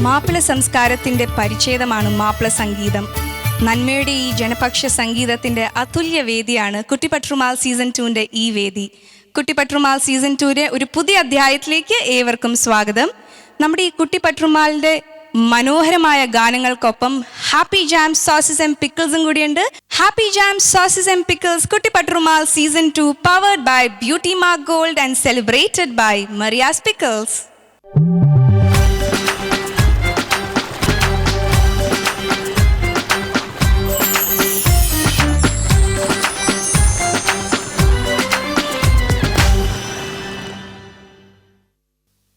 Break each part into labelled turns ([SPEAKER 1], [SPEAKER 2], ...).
[SPEAKER 1] മാപ്പിള സംസ്കാരത്തിൻ്റെ പരിച്ഛേദമാണ് മാപ്പിള സംഗീതം. നന്മയുടെ ഈ ജനപക്ഷ സംഗീതത്തിൻ്റെ അതുല്യ വേദിയാണ് കുട്ടിപ്പട്ടുമാൽ സീസൺ 2ൻ്റെ ഈ വേദി. കുട്ടിപ്പട്ടുമാൽ സീസൺ 2ൻ്റെ ഒരു പുതിയ അധ്യായത്തിലേക്ക് ഏവർക്കും സ്വാഗതം. നമ്മുടെ ഈ കുട്ടിപ്പട്ടുമാലിൻ്റെ മനോഹരമായ ഗാനങ്ങൾക്കൊപ്പം ഹാപ്പി ജാം സോസസ് ആൻഡ് പിക്കിൾസും കൂടിയുണ്ട്. Happy jam sauces and pickles Kuttipattumal season 2 powered by beauty mark gold and celebrated by Maria's pickles.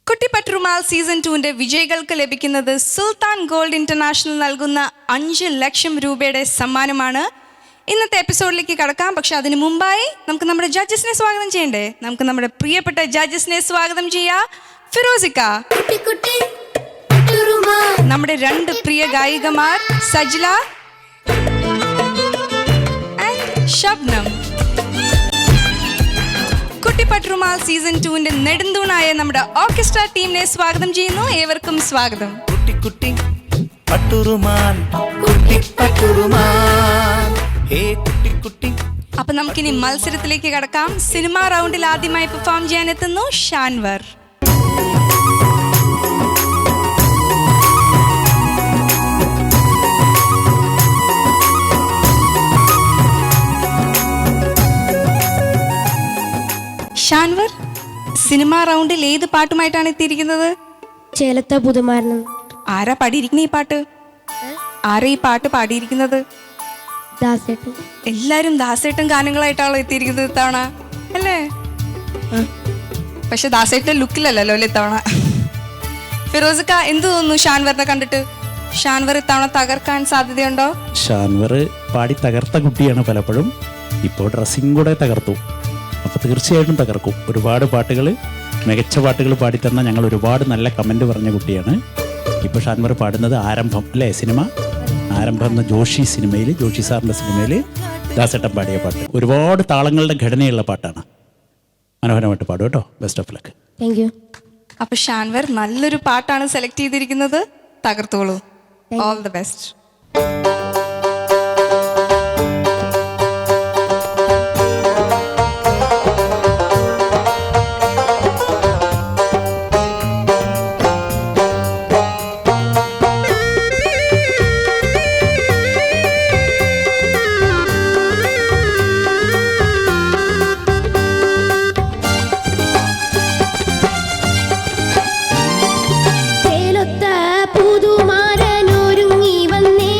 [SPEAKER 1] Kuttipattumal season 2ൻ്റെ വിജയികൾക്ക് ലഭിക്കുന്നത് സുൽത്താൻ ഗോൾഡ് ഇന്റർനാഷണൽ നൽകുന്ന 5 ലക്ഷം രൂപയുടെ സമ്മാനമാണ്. ഇന്നത്തെ എപ്പിസോഡിലേക്ക് കടക്കാം. പക്ഷെ അതിനു മുമ്പായി നമുക്ക് നമ്മുടെ ജഡ്ജസിനെ സ്വാഗതം ചെയ്യണ്ടേ? നമുക്ക് നമ്മുടെ പ്രിയപ്പെട്ട ജഡ്ജസിനെ സ്വാഗതം ചെയ്യാം. ഫിറോസിക്ക, നമ്മുടെ 2 പ്രിയ ഗായികമാർ സജ്ല ആൻഡ് ഷബ്നം. കുട്ടിപ്പട്ടുമാൽ സീസൺ 2ൻ്റെ നെടുന്തൂണായ നമ്മുടെ ഓർക്കസ്ട്ര ടീമിനെ സ്വാഗതം ചെയ്യുന്നു. ഏവർക്കും സ്വാഗതം. അപ്പൊ നമുക്കിനി മത്സരത്തിലേക്ക് കടക്കാം. സിനിമാ റൗണ്ടിൽ ആദ്യമായി പെർഫോം ചെയ്യാൻ എത്തുന്നു ഷാൻവർ. ഷാൻവർ, സിനിമാ റൗണ്ടിൽ ഏത് പാട്ടുമായിട്ടാണ് എത്തിയിരിക്കുന്നത്?
[SPEAKER 2] ചേലത്ത പുതുമാരണം.
[SPEAKER 1] ആരാ പാടിയിരിക്കുന്ന ഈ പാട്ട്? ആരാ ഈ പാട്ട് പാടിയിരിക്കുന്നത്?
[SPEAKER 2] ദാസേട്ടൻ.
[SPEAKER 1] എല്ലാരും ദാസേട്ടൻ ഗാനങ്ങളായിട്ടാണല്ലോ എത്തിയിരിക്കുന്നത് ഇത്തവണ, അല്ലേ? പക്ഷെ ദാസേട്ടൻ ലുക്കിലല്ലോ ഇത്തവണ. ഫിറോസിക്ക, എന്ത് തോന്നുന്നു ഷാൻവറിനെ കണ്ടിട്ട്? ഷാൻവർ ഇത്തവണ തകർക്കാൻ സാധ്യതയുണ്ടോ?
[SPEAKER 3] ഷാൻവർ പാടി തകർത്ത കുട്ടിയാണ് പലപ്പോഴും. ഇപ്പോൾ ഡ്രസ്സിങ് കൂടെ തകർത്തു. അപ്പോൾ തീർച്ചയായിട്ടും തകർക്കും. ഒരുപാട് പാട്ടുകൾ, മികച്ച പാട്ടുകൾ പാടിത്തന്ന ഞങ്ങൾ ഒരുപാട് നല്ല കമൻറ്റ് പറഞ്ഞ കുട്ടിയാണ്. ഇപ്പോൾ ഷാൻവർ പാടുന്നത് ആരംഭം, അല്ലേ? സിനിമ ആരംഭം എന്ന ജോഷി സിനിമയിൽ, ജോഷി സാറിൻ്റെ സിനിമയിൽ ദാസേട്ടൻ പാടിയ പാട്ട്. ഒരുപാട് താളങ്ങളുടെ ഘടനയുള്ള പാട്ടാണ്. മനോഹരമായിട്ട് പാടും കേട്ടോ. Best of luck.
[SPEAKER 2] Thank you.
[SPEAKER 1] അപ്പോൾ ഷാൻവർ നല്ലൊരു പാട്ടാണ് സെലക്ട് ചെയ്തിരിക്കുന്നത്. തകർത്തോളൂ. All the best.
[SPEAKER 2] ചേലത്ത പുതുമാരനൊരുങ്ങി വന്നേ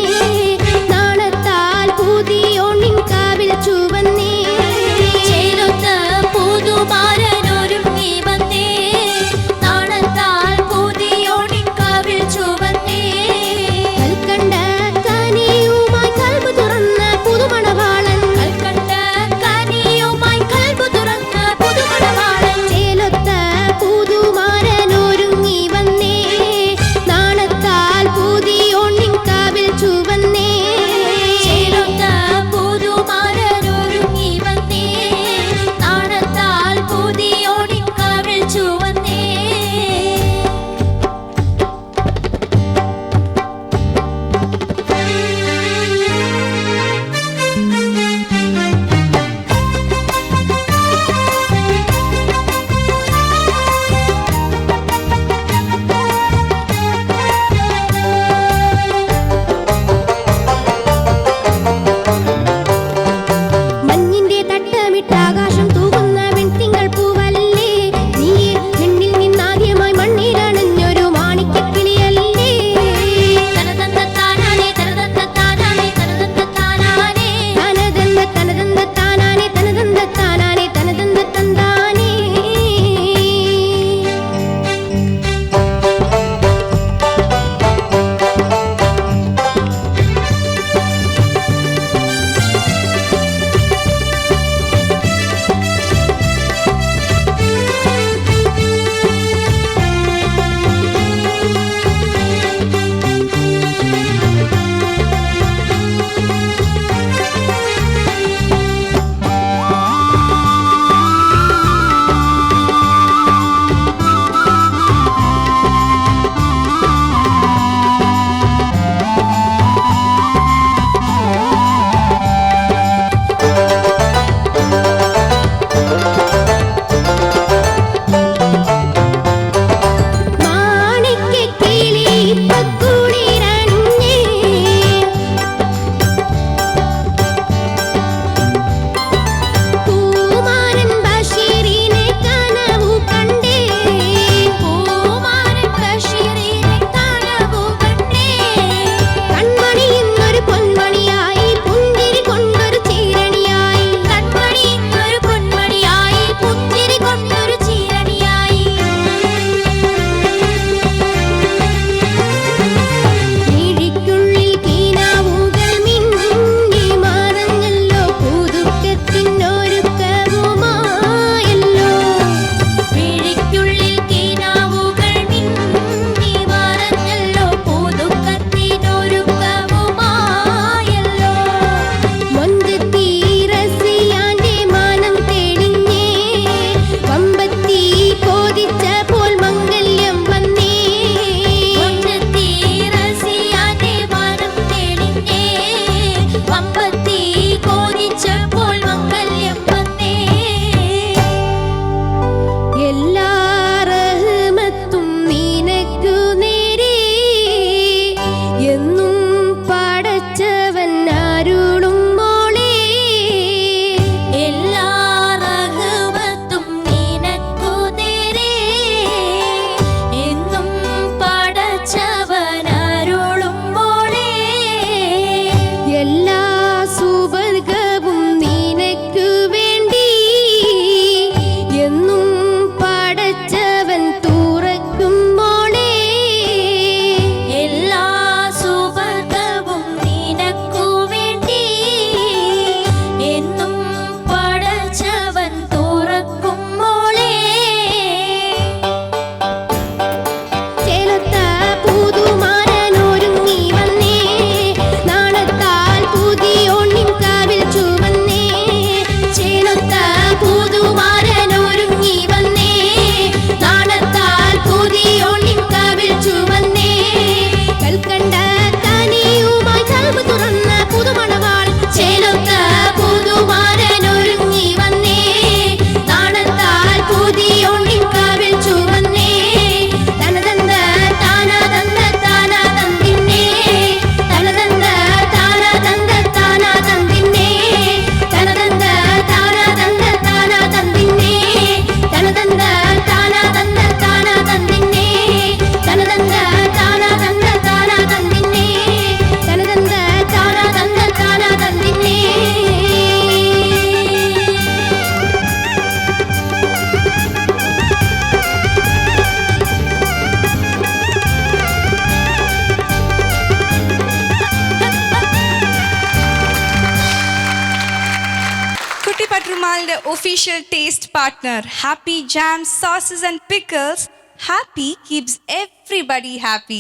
[SPEAKER 1] official taste partner. Happy jams, sauces and pickles. Happy keeps everybody happy.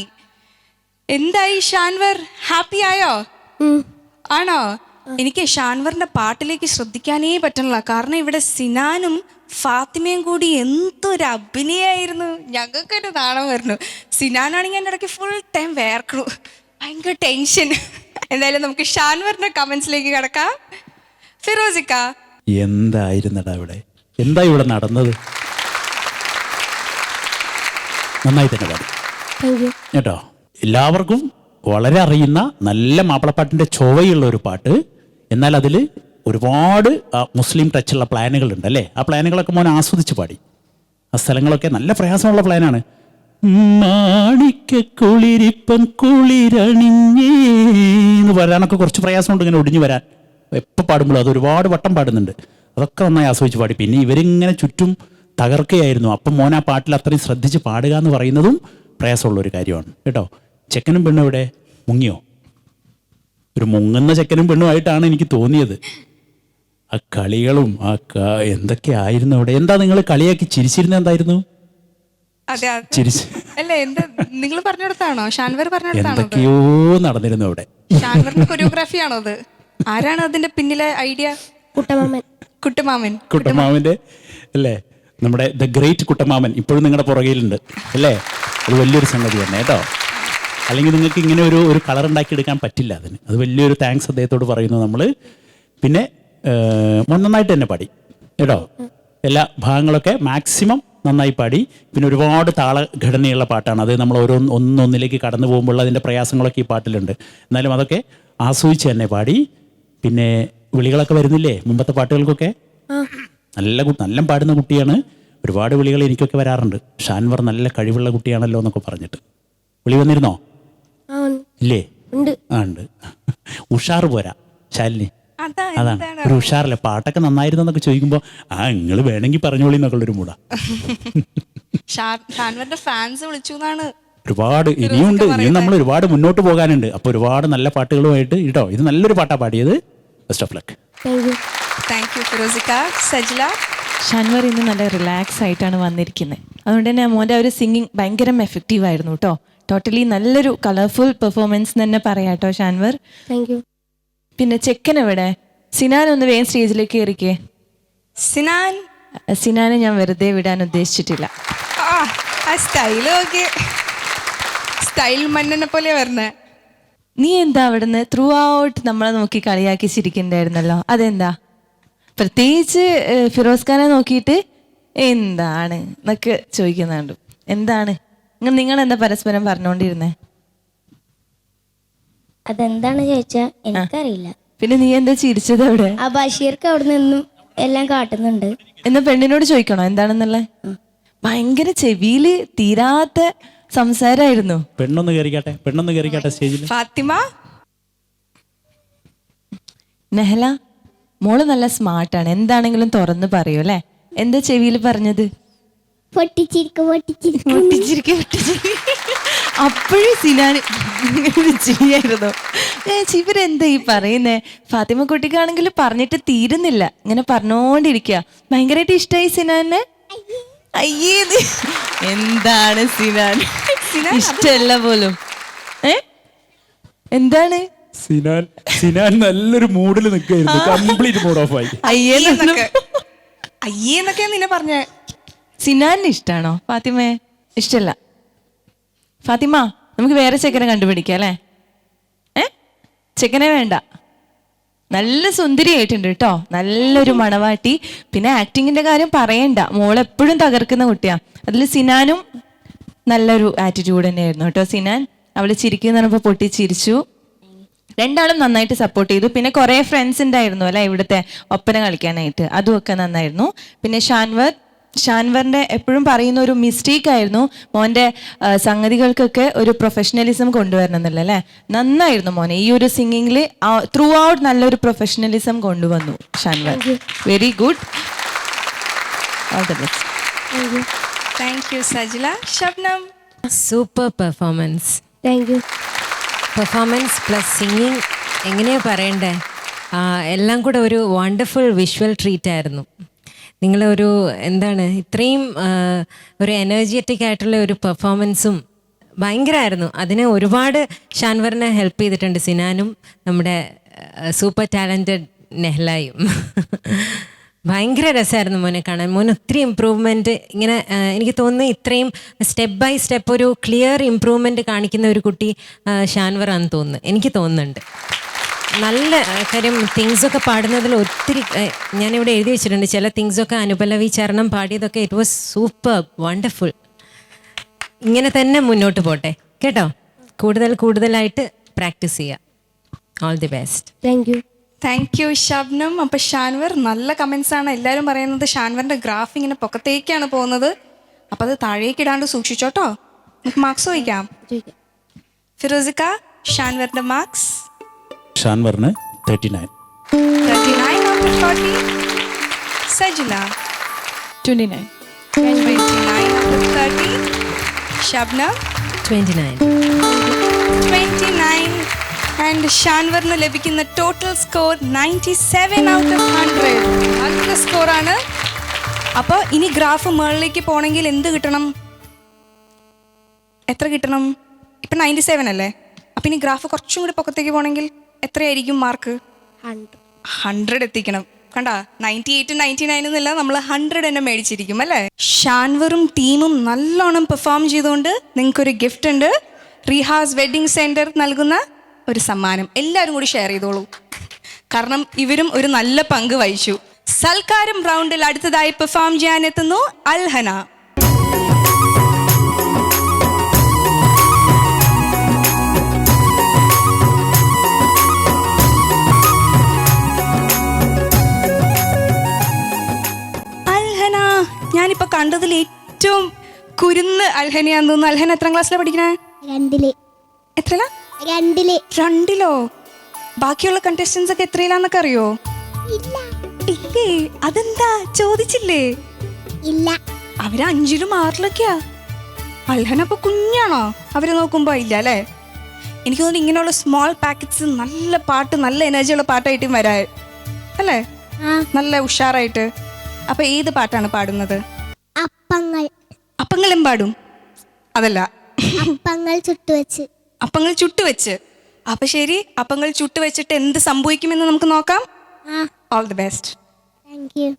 [SPEAKER 1] എന്തായി ഷാൻവർ, ഹാപ്പി ആയോ? ആണോ? എനിക്ക് ഷാൻവറിന്റെ പാട്ടിലേക്ക് ശ്രദ്ധിക്കാനേ പറ്റണില്ല. കാരണം ഇവിടെ സിനാനും ഫാത്തിമയും കൂടി എന്തൊരു അഭിനയായിരുന്നു. ഞങ്ങൾക്കൊരു നാണം വരുന്നു. സിനാനാണെങ്കിൽ എൻ്റെ ഇടയ്ക്ക് ഫുൾ ടൈം വേർക്കണു, ഭയങ്കര ടെൻഷൻ. എന്തായാലും നമുക്ക് ഷാൻവറിന്റെ കമന്റ്സിലേക്ക് കിടക്കാം. ഫിറോസിക്ക,
[SPEAKER 3] എന്തായിരുന്നടാ ഇവിടെ, എന്താ ഇവിടെ നടന്നത്? നന്നായി തന്നെ പാടി
[SPEAKER 2] താങ്ക് യു.
[SPEAKER 3] കേട്ടോ. എല്ലാവർക്കും വളരെ അറിയുന്ന നല്ല മാപ്പിളപ്പാട്ടിൻ്റെ ചൊവ്വയുള്ള ഒരു പാട്ട്. എന്നാൽ അതിൽ ഒരുപാട് മുസ്ലിം ടച്ചുള്ള പ്ലാനുകളുണ്ട് അല്ലേ? ആ പ്ലാനുകളൊക്കെ മോൻ ആസ്വദിച്ച് പാടി. ആ സ്ഥലങ്ങളൊക്കെ നല്ല പ്രയാസമുള്ള പ്ലാനാണ്. മാണിക്കുളിരിപ്പം കുളിരണിഞ്ഞേന്ന് പറയാനൊക്കെ കുറച്ച് പ്രയാസമുണ്ട്, ഇങ്ങനെ ഒടിഞ്ഞു വരാൻ. എപ്പോൾ പാടുമ്പോഴും അത് ഒരുപാട് വട്ടം പാടുന്നുണ്ട്. അതൊക്കെ നന്നായി ആസ്വദിച്ച് പാടി. പിന്നെ ഇവരിങ്ങനെ ചുറ്റും തകർക്കുകയായിരുന്നു. അപ്പം മോൻ ആ പാട്ടിൽ അത്രയും ശ്രദ്ധിച്ച് പാടുക എന്ന് പറയുന്നതും പ്രയാസമുള്ളൊരു കാര്യമാണ് കേട്ടോ. ചെക്കനും പെണ്ണും ഇവിടെ മുങ്ങിയോ? ഒരു മുങ്ങുന്ന ചെക്കനും പെണ്ണുമായിട്ടാണ് എനിക്ക് തോന്നിയത്. ആ കളികളും എന്തൊക്കെയായിരുന്നു അവിടെ. എന്താ നിങ്ങൾ കളിയാക്കി ചിരിച്ചിരുന്നത്? എന്തായിരുന്നു
[SPEAKER 1] അതെ
[SPEAKER 3] ചിരിച്ച്?
[SPEAKER 1] അല്ല, എന്താ നിങ്ങൾ പറഞ്ഞെടുത്താണോ? ഷാൻവർ പറഞ്ഞെടുത്താണോ?
[SPEAKER 3] എന്തൊക്കെയോ നടന്നിരുന്നു അവിടെ.
[SPEAKER 1] ഷാൻവറിന്റെ കൊറിയോഗ്രാഫി ആണോ അത്? ആരാണ് അതിന്റെ പിന്നിലെ ഐഡിയ?
[SPEAKER 2] കുട്ടമാമൻ.
[SPEAKER 3] കുട്ടമാമന്റെ അല്ലേ, നമ്മുടെ ദ ഗ്രേറ്റ് കുട്ടമാമൻ ഇപ്പോഴും നിങ്ങളുടെ പുറകിലുണ്ട് അല്ലേ? അത് വലിയൊരു സംഗതി തന്നെ കേട്ടോ. അല്ലെങ്കിൽ നിങ്ങൾക്ക് ഇങ്ങനെ ഒരു കളർ ഉണ്ടാക്കിയെടുക്കാൻ പറ്റില്ല അതിന്. അത് വലിയൊരു താങ്ക്സ് അദ്ദേഹത്തോട് പറയുന്നു നമ്മൾ. പിന്നെ നന്നായിട്ട് തന്നെ പാടി കേട്ടോ. എല്ലാ ഭാഗങ്ങളൊക്കെ മാക്സിമം നന്നായി പാടി. പിന്നെ ഒരുപാട് താളഘടനയുള്ള പാട്ടാണ് അത്. നമ്മൾ ഒന്നൊന്നിലേക്ക് കടന്നു പോകുമ്പോൾ അതിൻ്റെ പ്രയാസങ്ങളൊക്കെ ഈ പാട്ടിലുണ്ട്. എന്നാലും അതൊക്കെ ആസ്വദിച്ച് തന്നെ പാടി. പിന്നെ വിളികളൊക്കെ വരുന്നില്ലേ മുമ്പത്തെ പാട്ടുകൾക്കൊക്കെ? നല്ല പാടുന്ന കുട്ടിയാണ്. ഒരുപാട് വിളികൾ എനിക്കൊക്കെ വരാറുണ്ട്. ഷാൻവർ നല്ല കഴിവുള്ള കുട്ടിയാണല്ലോ എന്നൊക്കെ പറഞ്ഞിട്ട്. വിളി വന്നിരുന്നോ? ഇല്ലേ? ആ ഉണ്ട്. ഉഷാർ പോരാ ശാലിനി, അതാണ് ഒരു ഉഷാറല്ലേ. പാട്ടൊക്കെ നന്നായിരുന്നു എന്നൊക്കെ ചോദിക്കുമ്പോൾ നിങ്ങൾ വേണമെങ്കിൽ പറഞ്ഞോളി എന്നൊക്കെയുള്ളൊരു മൂടാ.
[SPEAKER 1] ഷാൻവറിന്റെ ഫാൻസ് വിളിച്ചു എന്നാണ്.
[SPEAKER 3] ഒരുപാട് ഇനിയും നമ്മൾ ഒരുപാട് മുന്നോട്ട് പോകാനുണ്ട്. അപ്പോൾ ഒരുപാട് നല്ല പാട്ടുകളുമായിട്ട് കേട്ടോ. ഇത് നല്ലൊരു പാട്ടാണ് പാടിയത്. Best of luck.
[SPEAKER 1] Thank you ഫിറോസിക്ക. സജില,
[SPEAKER 4] ഷാൻവർ ഇന്ന് നല്ല റിലാക്സ് ആയിട്ടാണ് വന്നിരിക്കുന്നത്. അതുകൊണ്ട് തന്നെ മോൻ്റെ ഒരു സിംഗിങ് ഭയങ്കര എഫക്റ്റീവ് ആയിരുന്നു കേട്ടോ. ടോട്ടലി നല്ലൊരു കളർഫുൾ പെർഫോമൻസ് തന്നെ പറയാം കേട്ടോ ഷാൻവർ.
[SPEAKER 2] Thank you.
[SPEAKER 4] പിന്നെ ചെക്കൻ എവിടെ? സിനാൻ ഒന്ന് വേഗം സ്റ്റേജിലേക്ക് കയറിക്കേ. സിനാനെ ഞാൻ വെറുതെ വിടാൻ ഉദ്ദേശിച്ചിട്ടില്ല.
[SPEAKER 1] സ്റ്റൈൽ മന്നനെ പോലെ വരണേ.
[SPEAKER 4] നീ എന്താ അവിടുന്ന് ത്രൂ ഔട്ട് നമ്മളെ നോക്കി കളിയാക്കി ചിരിക്കണ്ടായിരുന്നല്ലോ, അതെന്താ? പ്രത്യേകിച്ച് ഫിറോസ് ഖാനെ നോക്കിയിട്ട് എന്താണ് എന്നൊക്കെ ചോദിക്കുന്നുണ്ട്. എന്താണ് നിങ്ങൾ എന്താ പരസ്പരം പറഞ്ഞോണ്ടിരുന്നേ?
[SPEAKER 2] അതെന്താണ് ചോദിച്ചാ എനിക്കറിയില്ല.
[SPEAKER 4] പിന്നെ നീ എന്താ ചിരിച്ചത് അവിടെ?
[SPEAKER 2] ആ ബഷീർക്ക് അവിടെ നിന്നും എല്ലാം കാട്ടുന്നുണ്ട്.
[SPEAKER 4] എന്നാ പെണ്ണിനോട് ചോദിക്കണോ എന്താണെന്നുള്ള? ഭയങ്കര ചെവിയില് തീരാത്ത സംസാരമായിരുന്നു.
[SPEAKER 3] പെണ്ണൊന്ന് കയറിക്കാട്ടെ സ്റ്റേജിൽ.
[SPEAKER 1] ഫാത്തിമ,
[SPEAKER 4] നെഹല മോള് നല്ല സ്മാർട്ടാണ്. എന്താണെങ്കിലും തുറന്ന് പറയൂ അല്ലേ? എന്താ ചെവിയിൽ പറഞ്ഞത്? അപ്പോഴും സിനാൻ ചെയ്യായിരുന്നു. ഇവരെന്താ ഈ പറയുന്നേ? ഫാത്തിമ കുട്ടിക്കാണെങ്കിൽ പറഞ്ഞിട്ട് തീരുന്നില്ല, ഇങ്ങനെ പറഞ്ഞോണ്ടിരിക്കുക. ഭയങ്കരമായിട്ട് ഇഷ്ടമായി സിനാനെ. അയ്യേ, എന്താണ് സിനാൻ ഇഷ്ടമല്ല പോലും. എന്താണ്
[SPEAKER 3] സിനാൻ നല്ലൊരു മൂഡിൽ നിൽക്കുകയായിരുന്നു. കംപ്ലീറ്റ് മൂഡ് ഓഫ് ആയി.
[SPEAKER 1] അയ്യേന്നൊക്കെ നിന്നെ പറഞ്ഞേ.
[SPEAKER 4] സിനാനിന് ഇഷ്ടാണോ ഫാത്തിമയെ? ഇഷ്ടല്ല. ഫാത്തിമ, നമുക്ക് വേറെ ചെക്കനെ കണ്ടുപിടിക്കാം അല്ലേ? ചെക്കനെ വേണ്ട. നല്ല സുന്ദരിയായിട്ടുണ്ട് കേട്ടോ, നല്ലൊരു മണവാട്ടി. പിന്നെ ആക്ടിങ്ങിന്റെ കാര്യം പറയണ്ട, മോളെപ്പോഴും തകർക്കുന്ന കുട്ടിയാ. അതിൽ സിനാനും നല്ലൊരു ആറ്റിറ്റ്യൂഡ് തന്നെയായിരുന്നു കേട്ടോ. സിനാൻ അവള് ചിരിക്കുന്ന പറഞ്ഞപ്പോൾ പൊട്ടി ചിരിച്ചു. രണ്ടാളും നന്നായിട്ട് സപ്പോർട്ട് ചെയ്തു. പിന്നെ കുറേ ഫ്രണ്ട്സ് ഉണ്ടായിരുന്നു അല്ലെ ഇവിടുത്തെ ഒപ്പന കളിക്കാനായിട്ട്, അതുമൊക്കെ നന്നായിരുന്നു. പിന്നെ ഷാൻവറിന്റെ എപ്പോഴും പറയുന്ന ഒരു മിസ്റ്റേക്ക് ആയിരുന്നു മോൻ്റെ സംഗതികൾക്കൊക്കെ ഒരു പ്രൊഫഷണലിസം കൊണ്ടുവരണം എന്നല്ല അല്ലേ? നന്നായിരുന്നു മോനെ ഈ ഒരു സിംഗിങ്ങിൽ. ത്രൂ ഔട്ട് നല്ലൊരു പ്രൊഫഷണലിസം കൊണ്ടുവന്നു Shanvar. Very good. All the best.
[SPEAKER 1] Thank you Sajila. Shabnam,
[SPEAKER 5] super performance.
[SPEAKER 2] Thank you.
[SPEAKER 5] Performance plus singing, എങ്ങനെയാ പറയണ്ടേ, എല്ലാം കൂടെ ഒരു വണ്ടർഫുൾ വിഷ്വൽ ട്രീറ്റ് ആയിരുന്നു. നിങ്ങളൊരു എന്താണ് ഇത്രയും ഒരു എനർജറ്റിക് ആയിട്ടുള്ള ഒരു പെർഫോമൻസും ഭയങ്കരമായിരുന്നു. അതിന് ഒരുപാട് ഷാൻവറിനെ ഹെൽപ്പ് ചെയ്തിട്ടുണ്ട് സിനാനും നമ്മുടെ സൂപ്പർ ടാലൻറ്റഡ് നെഹ്ലയും. ഭയങ്കര രസമായിരുന്നു മോനെ കാണാൻ. മോൻ ഒത്തിരി ഇമ്പ്രൂവ്മെൻറ്റ് ഇങ്ങനെ എനിക്ക് തോന്നുന്നു ഇത്രയും സ്റ്റെപ്പ് ബൈ സ്റ്റെപ്പ് ഒരു ക്ലിയർ ഇമ്പ്രൂവ്മെൻറ്റ് കാണിക്കുന്ന ഒരു കുട്ടി ഷാൻവറാണെന്ന് തോന്നുന്നു, എനിക്ക് തോന്നുന്നുണ്ട്. നല്ല കാര്യം തിങ്സൊക്കെ പാടുന്നതിൽ ഒത്തിരി ഞാനിവിടെ എഴുതി വെച്ചിട്ടുണ്ട്. ചില തിങ്സൊക്കെ അനുപല്ലവി ചരണം പാടിയതൊക്കെ ഇറ്റ് വാസ് സൂപ്പർ വണ്ടർഫുൾ. ഇങ്ങനെ തന്നെ മുന്നോട്ട് പോട്ടെ കേട്ടോ. കൂടുതലായിട്ട് പ്രാക്ടീസ് ചെയ്യുക. All the best.
[SPEAKER 2] Thank U.
[SPEAKER 1] Thank you Shabnam. അപ്പോൾ ഷാൻവർ നല്ല കമൻസ് ആണ്. എല്ലാവരും പറയുന്നത് ഷാൻവറിൻ്റെ ഗ്രാഫ് ഇങ്ങനെ പൊക്കത്തേക്കാണ് പോകുന്നത്. അപ്പോൾ അത് താഴേക്ക് ഇടാണ്ട് സൂക്ഷിച്ചോട്ടോ. നമുക്ക് മാർക്സ് ചോദിക്കാം. ഫിറോസിക്ക, ഷാൻവറിൻ്റെ മാർക്സ്?
[SPEAKER 3] ഷാൻവറിന് 39.
[SPEAKER 1] 39 out of 40. Sajila
[SPEAKER 4] 29.
[SPEAKER 1] 29 out of 30. Shabnam
[SPEAKER 5] 29.
[SPEAKER 1] 29. And ഷാൻവറിന് ലഭിക്കുന്ന ടോട്ടൽ സ്കോർ 97 out of 100. നല്ല സ്കോറാണ്. അപ്പോൾ ഇനി ഗ്രാഫ് മുകളിലേക്ക് പോകണമെങ്കിൽ എന്ത് കിട്ടണം? എത്ര കിട്ടണം? ഇപ്പം 97 അല്ലേ? അപ്പം ഇനി ഗ്രാഫ് കുറച്ചും കൂടി പൊക്കത്തേക്ക് പോകണമെങ്കിൽ എത്രയായിരിക്കും മാർക്ക്? 100 എത്തിക്കണം. കണ്ട 98 99 എന്നല്ല, നമ്മൾ 100 തന്നെ മേടിച്ചിരിക്കും അല്ലേ? ഷാൻവറും ടീമും നല്ലോണം പെർഫോം ചെയ്തുകൊണ്ട് നിങ്ങൾക്കൊരു ഗിഫ്റ്റ് ഉണ്ട്. റീഹാസ് വെഡ്ഡിംഗ് സെൻറ്റർ നൽകുന്ന ഒരു സമ്മാനം. എല്ലാവരും കൂടി ഷെയർ ചെയ്തോളൂ, കാരണം ഇവരും ഒരു നല്ല പങ്ക് വഹിച്ചു. സൽക്കാരം റൗണ്ടിൽ അടുത്തതായി പെർഫോം ചെയ്യാൻ എത്തുന്നു അൽഹന. അൽഹന ഞാനിപ്പോൾ കണ്ടതിൽ ഏറ്റവും കുരുന്ന് അൽഹനയാന്ന് തോന്നുന്നു. അൽഹന എത്രാം ക്ലാസ്സിലാണ് പഠിക്കണേ?
[SPEAKER 2] 2.
[SPEAKER 1] എത്രയിലാ?
[SPEAKER 2] 2.
[SPEAKER 1] 2. ബാക്കിയുള്ള കണ്ടസ്റ്റൻസ് ഒക്കെ എത്രയിലാന്നൊക്കെ അറിയോ? ഇല്ലേ? അതെന്താ ചോദിച്ചില്ലേ?
[SPEAKER 2] ഇല്ല.
[SPEAKER 1] അവര് 5ലും 6ലൊക്കെയാ. അൽഹന അപ്പൊ കുഞ്ഞാണോ അവരെ നോക്കുമ്പോ? ഇല്ല അല്ലേ? എനിക്ക് തോന്നുന്നു ഇങ്ങനെയുള്ള സ്മോൾ പാക്കറ്റ്സ് നല്ല പാട്ട്, നല്ല എനർജിയുള്ള പാട്ടായിട്ടും വരാ അല്ലേ? നല്ല ഉഷാറായിട്ട്. അപ്പൊ ഏത് പാട്ടാണ് പാടുന്നത്?
[SPEAKER 2] അപ്പങ്ങൾ.
[SPEAKER 1] അപ്പങ്ങളും പാടും? അതല്ല,
[SPEAKER 2] അപ്പങ്ങൾ ചുട്ടുവെച്ച്.
[SPEAKER 1] അപ്പങ്ങൾ ചുട്ടുവെച്ച്. അപ്പൊ ശരി, അപ്പങ്ങൾ ചുട്ടുവെച്ചിട്ട് എന്ത് സംഭവിക്കുമെന്ന് നമുക്ക് നോക്കാം. All the best.
[SPEAKER 2] Thank U.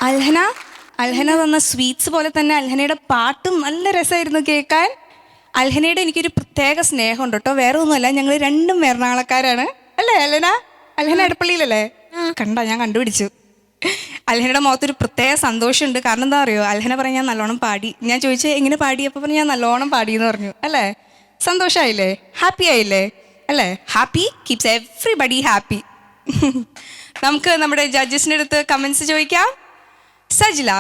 [SPEAKER 1] Alhana തന്ന സ്വീറ്റ്സ് പോലെ തന്നെ അൽഹനയുടെ പാട്ടും നല്ല രസമായിരുന്നു കേൾക്കാൻ. അൽഹനയുടെ എനിക്കൊരു പ്രത്യേക സ്നേഹമുണ്ട് കേട്ടോ. വേറെ ഒന്നുമല്ല, ഞങ്ങൾ രണ്ടും എറണാകുളക്കാരാണ് അല്ലേ അൽഹന എടപ്പള്ളിയിലല്ലേ? ഞാൻ കണ്ടുപിടിച്ചു. അൽഹനയുടെ മുഖത്തൊരു പ്രത്യേക സന്തോഷമുണ്ട്. കാരണം എന്താ അറിയോ, അൽഹന പറഞ്ഞാൽ ഞാൻ നല്ലോണം പാടി. ഞാൻ ചോദിച്ചു എങ്ങനെ പാടി, അപ്പോൾ പറഞ്ഞു ഞാൻ നല്ലോണം പാടി എന്ന് പറഞ്ഞു. അല്ലേ, സന്തോഷമായില്ലേ, ഹാപ്പി ആയില്ലേ അല്ലേ? Happy keeps everybody happy. നമുക്ക് നമ്മുടെ ജഡ്ജസിൻ്റെ അടുത്ത് കമൻസ് ചോദിക്കാം. സജില.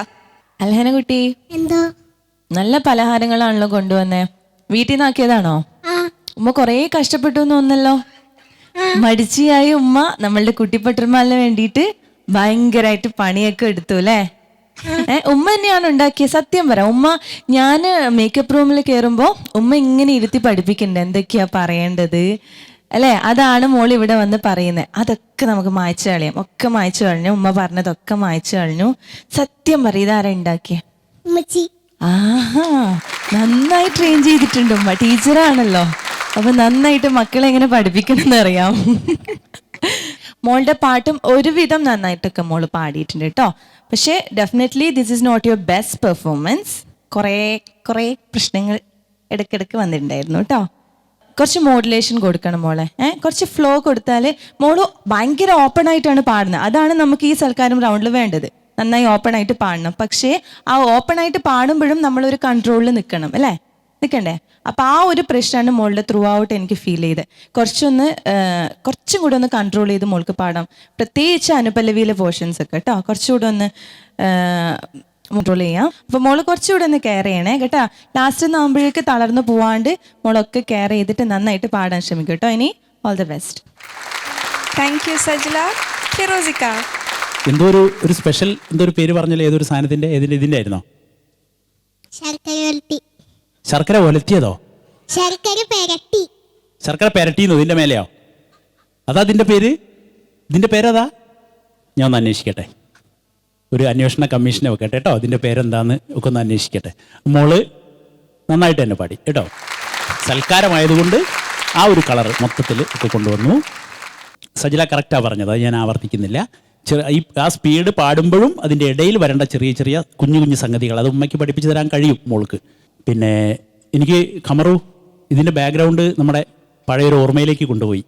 [SPEAKER 4] അൽഹന കുട്ടി,
[SPEAKER 2] എന്തോ
[SPEAKER 4] നല്ല പലഹാരങ്ങളാണല്ലോ കൊണ്ടുവന്നേ. വീട്ടിൽ നിന്നാക്കിയതാണോ? ഉമ്മ കുറേ കഷ്ടപ്പെട്ടു എന്ന് തോന്നല്ലോ. മടിച്ചിയായി ഉമ്മ നമ്മളുടെ കുട്ടിപ്പട്ടർമാലിന് വേണ്ടിയിട്ട് ഭയങ്കരമായിട്ട് പണിയൊക്കെ എടുത്തു അല്ലേ? ഉമ്മ തന്നെയാണ് ഉണ്ടാക്കിയത്. സത്യം പറ ഉമ്മ, ഞാൻ മേക്കപ്പ് റൂമിൽ കയറുമ്പോൾ ഉമ്മ ഇങ്ങനെ ഇരുത്തി പഠിപ്പിക്കണ്ടേ എന്തൊക്കെയാ പറയേണ്ടത് അല്ലേ? അതാണ് മോൾ ഇവിടെ വന്ന് പറയുന്നത്. അതൊക്കെ നമുക്ക് മായ്ച്ചു കളയാം. ഒക്കെ മായ്ച്ചു കളഞ്ഞു. ഉമ്മ പറഞ്ഞതൊക്കെ മായ്ച്ചു കളഞ്ഞു. സത്യം പറ, ഇതാരാ ഉണ്ടാക്കിയ?
[SPEAKER 2] ഉമ്മച്ചി.
[SPEAKER 4] ആഹാ, നന്നായി ട്രെയിൻ ചെയ്തിട്ടുണ്ട് ഉമ്മ. ടീച്ചറാണല്ലോ, അപ്പൊ നന്നായിട്ട് മക്കളെ എങ്ങനെ പഠിപ്പിക്കണം എന്നറിയാം. മോളുടെ പാട്ടും ഒരുവിധം നന്നായിട്ടൊക്കെ മോള് പാടിയിട്ടുണ്ട് കേട്ടോ. പക്ഷേ definitely this is not your best performance. കുറേ പ്രശ്നങ്ങൾ ഇടയ്ക്കിടയ്ക്ക് വന്നിട്ടുണ്ടായിരുന്നു കേട്ടോ. കുറച്ച് മോഡുലേഷൻ കൊടുക്കണം മോളെ. കുറച്ച് ഫ്ലോ കൊടുത്താൽ മോള് ഭയങ്കര ഓപ്പൺ ആയിട്ടാണ് പാടുന്നത്. അതാണ് നമുക്ക് ഈ സൽക്കാരം റൗണ്ടിൽ വേണ്ടത്. നന്നായി ഓപ്പൺ ആയിട്ട് പാടണം. പക്ഷേ ആ ഓപ്പൺ ആയിട്ട് പാടുമ്പോഴും നമ്മളൊരു കൺട്രോളിൽ നിൽക്കണം അല്ലേ? നിൽക്കണ്ടേ? അപ്പം ആ ഒരു പ്രശ്നമാണ് മോളുടെ ത്രൂ ഔട്ട് എനിക്ക് ഫീൽ ചെയ്ത്. കുറച്ചും കൂടെ ഒന്ന് കൺട്രോൾ ചെയ്ത് മോൾക്ക് പാടാം. പ്രത്യേകിച്ച് അനുപല്ലവിയിലെ പോർഷൻസ് ഒക്കെ കേട്ടോ, കുറച്ചുകൂടെ ഒന്ന് കൺട്രോൾ ചെയ്യാം. അപ്പം മോള് കുറച്ചുകൂടെ ഒന്ന് കെയർ ചെയ്യണേ കേട്ടോ. ലാസ്റ്റ് ആകുമ്പോഴേക്ക് തളർന്നു പോവാണ്ട് മോളൊക്കെ കെയർ ചെയ്തിട്ട് നന്നായിട്ട് പാടാൻ ശ്രമിക്കും കേട്ടോ. ഇനി all the best.
[SPEAKER 1] Thank you Sajila. ഫിറോസിക്ക.
[SPEAKER 3] എന്തോ ഒരു സ്പെഷ്യൽ എന്തോ ഒരു പേര് പറഞ്ഞല്ലോ, ഏതൊരു സാധനത്തിന്റെ ഇതിന്റെ ആയിരുന്നോ?
[SPEAKER 2] ശർക്കര ഉരുട്ടി.
[SPEAKER 3] ശർക്കര ഒലത്തിയതോ?
[SPEAKER 2] ശർക്കര പെരട്ടി.
[SPEAKER 3] ശർക്കര പെരട്ടിന്നോ? ഇതിന്റെ മേലെയോ? അതാ ഇതിന്റെ പേര്? ഇതിന്റെ പേരതാ? ഞാൻ ഒന്ന് അന്വേഷിക്കട്ടെ. ഒരു അന്വേഷണ കമ്മീഷനെ വെക്കട്ടെ കേട്ടോ. അതിന്റെ പേരെന്താന്ന് ഒക്കെ ഒന്ന് അന്വേഷിക്കട്ടെ. മോള് നന്നായിട്ട് തന്നെ പാടി കേട്ടോ. സൽക്കാരമായതുകൊണ്ട് ആ ഒരു കളർ മൊത്തത്തിൽ ഒക്കെ കൊണ്ടുവന്നു. സജില കറക്റ്റാണ് പറഞ്ഞത്, അത് ഞാൻ ആവർത്തിക്കുന്നില്ല. ആ സ്പീഡ് പാടുമ്പോഴും അതിൻ്റെ ഇടയിൽ വരേണ്ട ചെറിയ കുഞ്ഞു സംഗതികൾ അത് ഉമ്മയ്ക്ക് പഠിപ്പിച്ചു തരാൻ കഴിയും മോൾക്ക്. പിന്നെ എനിക്ക് ഖമറു ഇതിൻ്റെ ബാക്ക്ഗ്രൗണ്ട് നമ്മുടെ പഴയൊരു ഓർമ്മയിലേക്ക് കൊണ്ടുപോയി.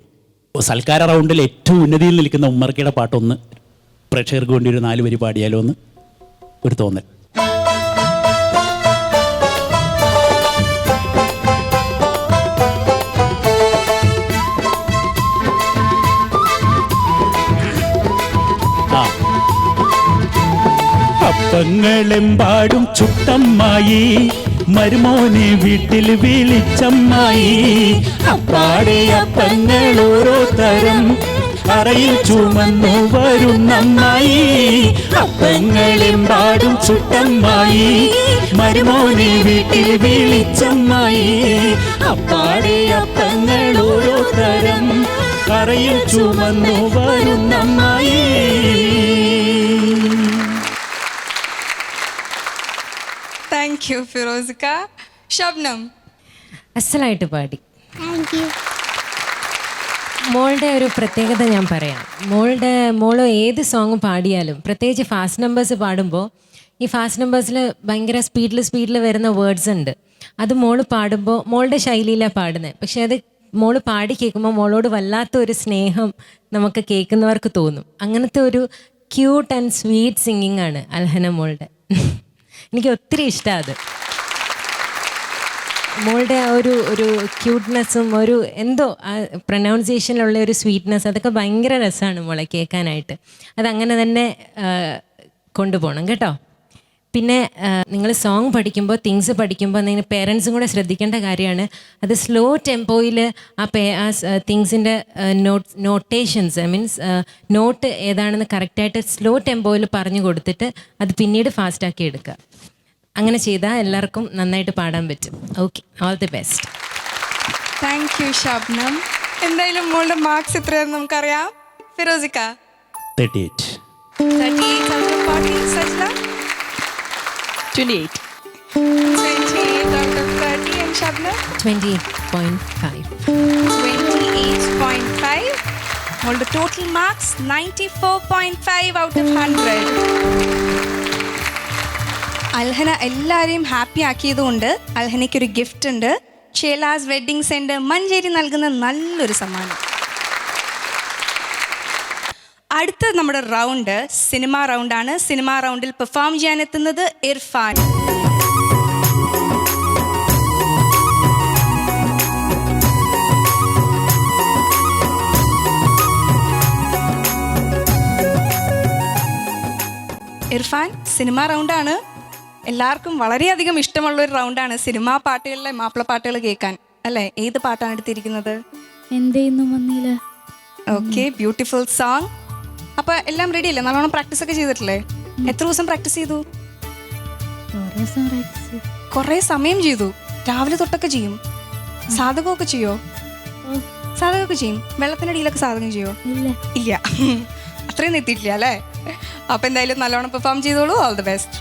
[SPEAKER 3] സൽക്കാര റൗണ്ടിൽ ഏറ്റവും ഉന്നതിയിൽ നിൽക്കുന്ന ഉമ്മർക്കയുടെ പാട്ടൊന്ന് പ്രേക്ഷകർക്ക് വേണ്ടി ഒരു 4 വരി പാടിയാലോ എന്ന് ഒരു തോന്നൽ. അപ്പങ്ങളെമ്പാടും ചുട്ടമ്മായി, മരുമോനെ വീട്ടിൽ വിളിച്ചമ്മായി. അപ്പാടെ അപ്പങ്ങൾ ഓരോ തരം അറയിൽ ചുമന്നു വരുന്നമ്മായി. അപ്പങ്ങളെമ്പാടും ചുട്ടമ്മായി, മരുമോനെ വീട്ടിൽ വിളിച്ചമ്മായി. അപ്പാടെ അപ്പങ്ങൾ ഓരോ തരം അറയിൽ ചുമന്നു വരുന്നമ്മായി.
[SPEAKER 1] താങ്ക് യു ഫിറോസിക്ക. ഷബ്നം.
[SPEAKER 5] അസലായിട്ട് പാടി.
[SPEAKER 2] Thank you.
[SPEAKER 5] മോളുടെ ഒരു പ്രത്യേകത ഞാൻ പറയാം. മോള് ഏത് സോങ് പാടിയാലും, പ്രത്യേകിച്ച് ഫാസ്റ്റ് നമ്പേഴ്സ് പാടുമ്പോൾ, ഈ ഫാസ്റ്റ് നമ്പേഴ്സിൽ ഭയങ്കര സ്പീഡിൽ വരുന്ന വേർഡ്സ് ഉണ്ട്. അത് മോള് പാടുമ്പോൾ മോളുടെ ശൈലിയിലാണ് പാടുന്നത്. പക്ഷെ അത് മോള് പാടി കേൾക്കുമ്പോൾ മോളോട് വല്ലാത്ത ഒരു സ്നേഹം നമുക്ക് കേൾക്കുന്നവർക്ക് തോന്നും. അങ്ങനത്തെ ഒരു ക്യൂട്ട് ആൻഡ് സ്വീറ്റ് സിംഗിങ് ആണ് അൽഹന മോളുടെ. എനിക്ക് ഒത്തിരി ഇഷ്ടമാണ് അത്. മോളുടെ ആ ഒരു ക്യൂട്ട്നെസ്സും ഒരു എന്തോ പ്രൊനൗൺസിയേഷനിലുള്ള ഒരു സ്വീറ്റ്നെസ്, അതൊക്കെ ഭയങ്കര രസമാണ് മോളെ കേൾക്കാനായിട്ട്. അതങ്ങനെ തന്നെ കൊണ്ടുപോകണം കേട്ടോ. പിന്നെ നിങ്ങൾ സോങ് പഠിക്കുമ്പോൾ, തിങ്സ് പഠിക്കുമ്പോൾ നിങ്ങൾ പേരൻസും കൂടെ ശ്രദ്ധിക്കേണ്ട കാര്യമാണ്. അത് സ്ലോ ടെമ്പോയിൽ ആ തിങ്സിൻ്റെ നോട്ടേഷൻസ്, മീൻസ് നോട്ട് ഏതാണെന്ന് കറക്റ്റായിട്ട് സ്ലോ ടെമ്പോയിൽ പറഞ്ഞു കൊടുത്തിട്ട് അത് പിന്നീട് ഫാസ്റ്റാക്കി എടുക്കുക. അങ്ങനെ ചെയ്താൽ എല്ലാവർക്കും നന്നായിട്ട് പാടാൻ പറ്റും. Okay, all the best.
[SPEAKER 1] Thank U Shabnam. എന്തായാലും മോളുടെ മാർക്സ് എത്രയാണെന്ന് നമുക്കറിയാം. ഫിറോസിക്ക.
[SPEAKER 3] 38.
[SPEAKER 1] 38 out of 40. Sajla.
[SPEAKER 4] 28.
[SPEAKER 1] 28 out of 30. And Shabnam.
[SPEAKER 5] 28.5.
[SPEAKER 1] 28.5. മോളുടെ total marks 94.5 out of 100. Alhana എല്ലാവരെയും ഹാപ്പി ആക്കിയതുകൊണ്ട് അൽഹനയ്ക്കൊരു ഗിഫ്റ്റ് ഉണ്ട്. ഷേലാസ് വെഡ്ഡിംഗ് സെന്റർ മഞ്ചേരി നൽകുന്ന നല്ലൊരു സമ്മാനം. അടുത്ത നമ്മുടെ റൗണ്ട് സിനിമ റൗണ്ടാണ്. സിനിമ റൗണ്ടിൽ പെർഫോം ചെയ്യാനെത്തുന്നത് ഇർഫാൻ. ഇർഫാൻ, സിനിമ റൗണ്ടാണ്. എല്ലാവർക്കും വളരെയധികം ഇഷ്ടമുള്ളൊരു റൗണ്ടാണ് സിനിമാ പാട്ടുകളിലെ മാപ്പിള പാട്ടുകൾ കേൾക്കാൻ, അല്ലേ? ഏത് പാട്ടാണ് എടുത്തിരിക്കുന്നത്?
[SPEAKER 6] എന്തെയൊന്നും വന്നില്ല.
[SPEAKER 1] Okay, beautiful song. അപ്പൊ എല്ലാം റെഡി അല്ലേ? നല്ലോണം പ്രാക്ടീസ് ഒക്കെ ചെയ്തിട്ടില്ലേ? എത്ര ദിവസം പ്രാക്ടീസ് ചെയ്തു? കുറേ സമയം ചെയ്തു. രാവിലെ തൊട്ടൊക്കെ ചെയ്യും. സാധകമൊക്കെ ചെയ്യോ? സാധകമൊക്കെ ചെയ്യും. വെള്ളത്തിനടിയിലൊക്കെ സാധകം ചെയ്യോ? ഇല്ല. അത്രയും എത്തിയിട്ടില്ല അല്ലേ? അപ്പൊ എന്തായാലും നല്ലോണം പെർഫോം ചെയ്തോളൂ. All the best.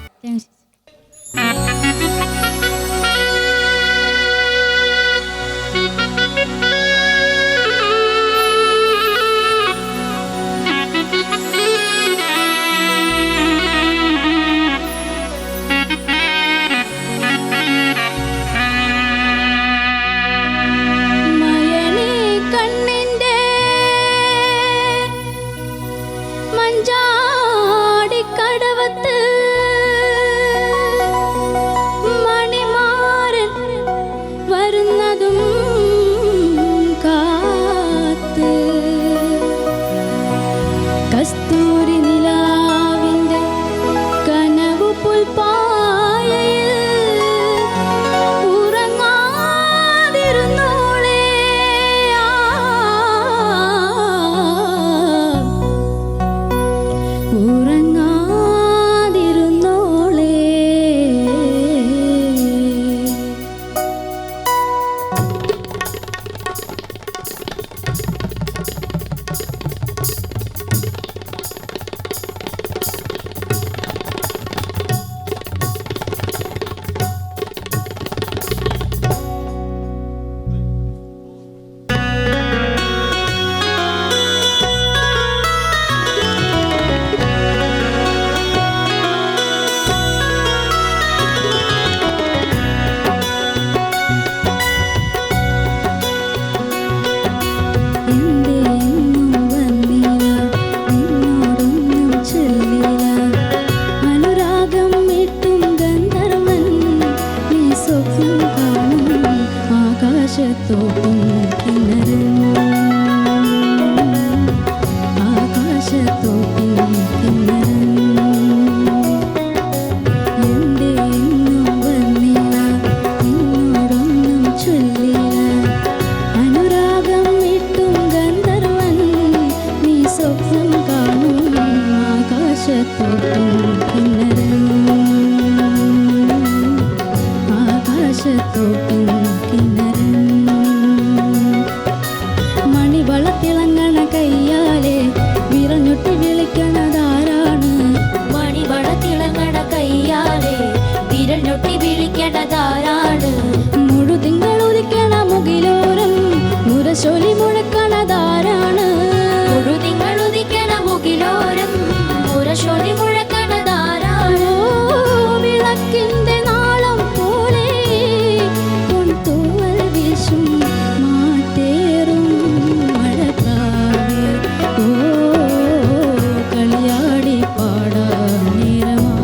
[SPEAKER 6] മണിവളത്തിളങ്ങണ കയ്യാലെ വിറഞ്ഞൊട്ടി വിളിക്കണതാരാണ്? മണിവളത്തിളങ്ങണ കയ്യാലെ വിരഞ്ഞൊട്ടി വിളിക്കണതാരാണ്? മുഴുതിങ്കൾ ഉദിക്കണ മുകിലോരം മുരശൊലി മുഴക്കണതാരാണ്? മുഴുതിങ്കൾ ഉദിക്കണ മുകിലോരം മുരശൊലി മുഴക്കണതാരാണ്? വിളക്കിന്റെ നാളം പോലെ പൊൻതൂവൽ വീശും മാറ്റേറും മഴക്കാറ്. കളിയാടി പാടാൻ നേരമാ.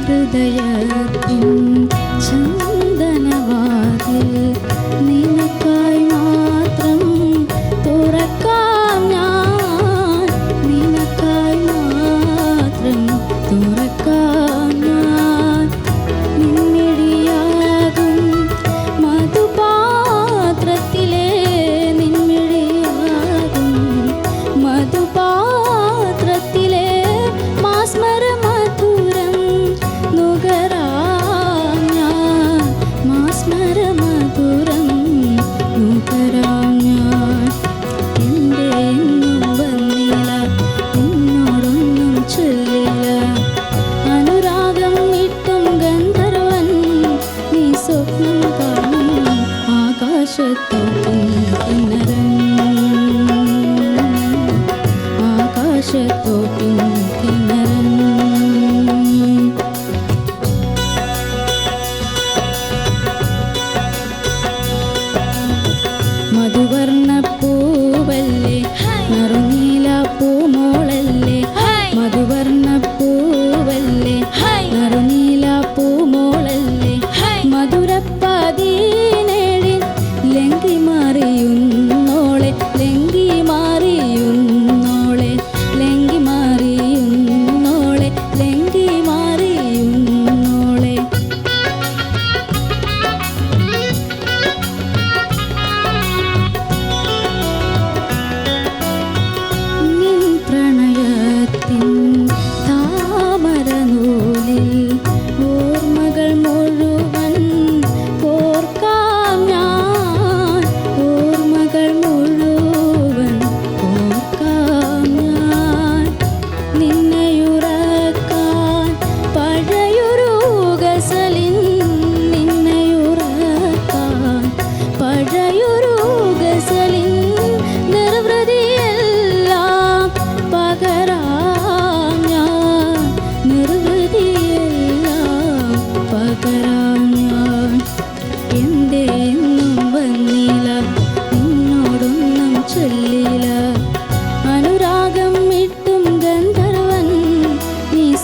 [SPEAKER 6] ഹൃദയത്തിൻ ചന്ദനവാതിൽ നിനക്കായി മാത്രം തുറക്കാം ഞാൻ. നിനക്കായി മാത്രം തുറക്കാം ഞാൻ. നിന്നിടിയാകും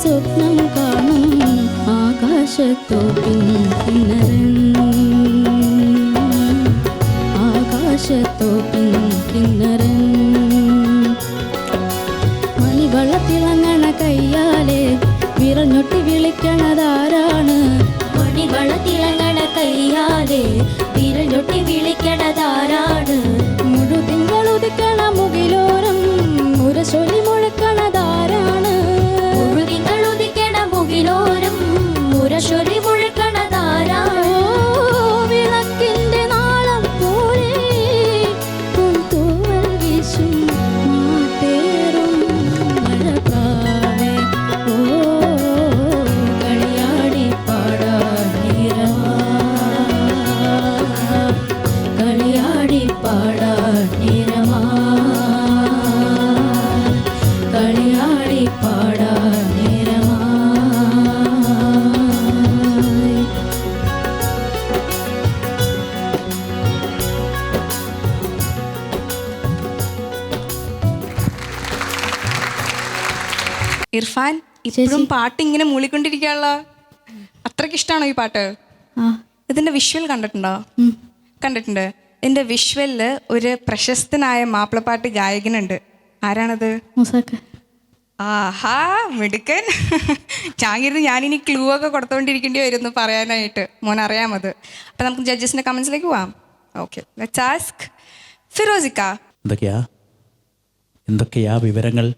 [SPEAKER 6] സ്വപ്നം കാണും ആകാശത്തോപ്പിൻ കിന്നരൻ ആകാശത്തോപ്പിൻ കിന്നരൻ മണിവളത്തിളങ്ങണ കയ്യാലെ വിരഞ്ഞൊട്ടി വിളിക്കണതാരാണ്
[SPEAKER 7] മണിവളത്തിളങ്ങണ കയ്യാലെ വിരലൊട്ടി വിളിക്കണതാരാണ്
[SPEAKER 6] മുഴുതിങ്കളുദിക്കണ മുകിലോരം മുരശൊലി മുഴക്കണതാരാണ്
[SPEAKER 7] മുഴുതിങ്കളുദിക്കണ മുകിലോരം മുരശൊലി മുഴക്കണതാരാണ്
[SPEAKER 6] വിളക്കിന്റെ നാളം പോലെ പൂന്തൂവൽ വീശും മാട്ടേറും മഴപ്രാവേ ഓ കളിയാടി പാടാൻ നേരമാ കളിയാടി പാടാൻ നേരമാ കളിയാടി പാടാൻ നേരമാ
[SPEAKER 1] ഇർഫാൻ ഇപ്പോഴും പാട്ട് ഇങ്ങനെ മൂളിക്കൊണ്ടിരിക്കുകയാണല്ലോ. അത്രയ്ക്ക് ഇഷ്ടമാണോ ഈ പാട്ട്?
[SPEAKER 6] ആ
[SPEAKER 1] ഇതിന്റെ വിഷ്വൽ കണ്ടിട്ടുണ്ടോ? കണ്ടിട്ടുണ്ട്. ഇതിന്റെ വിഷ്വലില് ഒരു പ്രശസ്തനായ മാപ്പിളപ്പാട്ട് ഗായകനുണ്ട്. ആരാണത്?
[SPEAKER 6] മുസാക്ക
[SPEAKER 1] ആഹാ മിടുക്കൻ. ഞാനിനി ക്ലൂ ഒക്കെ കൊടുത്തോണ്ടിരിക്കേണ്ടി വരുന്നു പറയാനായിട്ട്. മോൻ അറിയാമത്. അപ്പൊ നമുക്ക് ജഡ്ജസിന്റെ കമന്റ്സിലേക്ക് പോവാം. ഓക്കെ, ലെറ്റ്സ് ആസ്ക് ഫിറോസിക്ക.
[SPEAKER 3] എന്തൊക്കെയാ വിവരങ്ങൾ?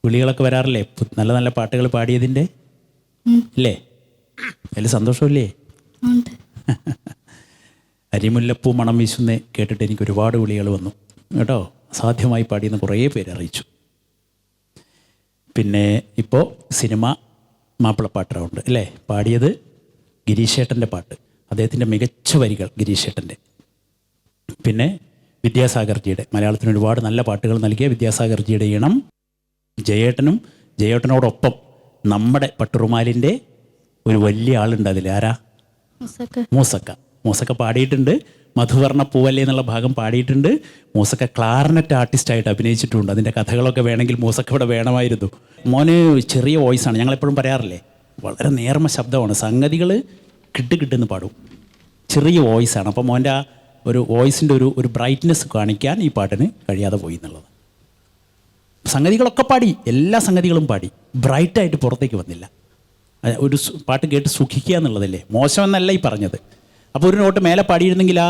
[SPEAKER 3] വിളികളൊക്കെ വരാറില്ലേ നല്ല നല്ല പാട്ടുകൾ പാടിയതിൻ്റെ? ഇല്ലേ? അതിൽ സന്തോഷമില്ലേ?
[SPEAKER 6] ഉണ്ട്.
[SPEAKER 3] അരിമുല്ലപ്പൂ മണം വീശുന്നേ കേട്ടിട്ട് എനിക്ക് ഒരുപാട് വിളികൾ വന്നു കേട്ടോ. അസാധ്യമായി പാടിയെന്ന് കുറേ പേര് അറിയിച്ചു. പിന്നെ ഇപ്പോൾ സിനിമ മാപ്പിളപ്പാട്ട് റൗണ്ട് അല്ലേ? പാടിയത് ഗിരീഷേട്ടൻ്റെ പാട്ട്, അദ്ദേഹത്തിൻ്റെ മികച്ച വരികൾ ഗിരീഷേട്ടൻ്റെ. പിന്നെ വിദ്യാസാഗർജിയുടെ, മലയാളത്തിന് ഒരുപാട് നല്ല പാട്ടുകൾ നൽകിയ വിദ്യാസാഗർജിയുടെ ഈണം ജയേട്ടനും, ജയേട്ടനോടൊപ്പം നമ്മുടെ പട്ടുറുമാലിൻ്റെ ഒരു വലിയ ആളുണ്ട് അതിൽ. ആരാ? മൂസക്ക പാടിയിട്ടുണ്ട്. മധുവർണ്ണ പൂവല്ലേ എന്നുള്ള ഭാഗം പാടിയിട്ടുണ്ട്. മൂസക്ക ക്ലാർനെറ്റ് ആർട്ടിസ്റ്റായിട്ട് അഭിനയിച്ചിട്ടുണ്ട്. അതിൻ്റെ കഥകളൊക്കെ വേണമെങ്കിൽ മൂസക്ക ഇവിടെ വേണമായിരുന്നു. മോന് ചെറിയ വോയിസാണ്, ഞങ്ങളെപ്പോഴും പറയാറില്ലേ, വളരെ നേർമ ശബ്ദമാണ്, സംഗതികൾ കിട്ടുന്ന് പാടും. ചെറിയ വോയിസാണ്. അപ്പോൾ മോൻ്റെ ആ ഒരു വോയിസിൻ്റെ ഒരു ബ്രൈറ്റ്നെസ് കാണിക്കാൻ ഈ പാട്ടിന് കഴിയാതെ പോയി എന്നുള്ളത്. സംഗതികളൊക്കെ പാടി, എല്ലാ സംഗതികളും പാടി, ബ്രൈറ്റായിട്ട് പുറത്തേക്ക് വന്നില്ല. ഒരു പാട്ട് കേട്ട് സുഖിക്കുക എന്നുള്ളതല്ലേ, മോശമെന്നല്ല ഈ പറഞ്ഞത്. അപ്പോൾ ഒരു നോട്ട് മേലെ പാടിയിരുന്നെങ്കിൽ ആ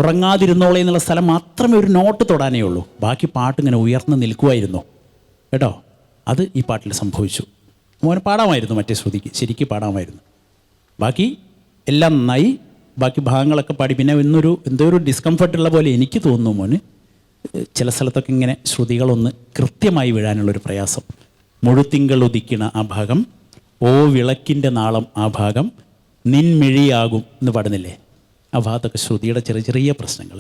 [SPEAKER 3] ഉറങ്ങാതിരുന്നോളെ എന്നുള്ള സ്ഥലം മാത്രമേ ഒരു നോട്ട് തൊടാനേ ഉള്ളൂ. ബാക്കി പാട്ട് ഇങ്ങനെ ഉയർന്ന് നിൽക്കുമായിരുന്നു കേട്ടോ. അത് ഈ പാട്ടിൽ സംഭവിച്ചു. മോന് പാടാമായിരുന്നു, മറ്റേ ശ്രുതിക്ക് ശരിക്കും പാടാമായിരുന്നു. ബാക്കി എല്ലാം നന്നായി, ബാക്കി ഭാഗങ്ങളൊക്കെ പാടി. പിന്നെ എന്തോ ഒരു ഡിസ്കംഫർട്ടുള്ള പോലെ എനിക്ക് തോന്നുന്നു മോന്. ചില സ്ഥലത്തൊക്കെ ഇങ്ങനെ ശ്രുതികളൊന്ന് കൃത്യമായി വീഴാനുള്ളൊരു പ്രയാസം. മുഴുത്തിങ്കൾ ഉദിക്കണ ആ ഭാഗം, ഓ വിളക്കിൻ്റെ നാളം ആ ഭാഗം, നിൻമിഴിയാകും എന്ന് പാടുന്നില്ലേ, ആ ഭാഗത്തൊക്കെ ശ്രുതിയുടെ ചെറിയ ചെറിയ പ്രശ്നങ്ങൾ.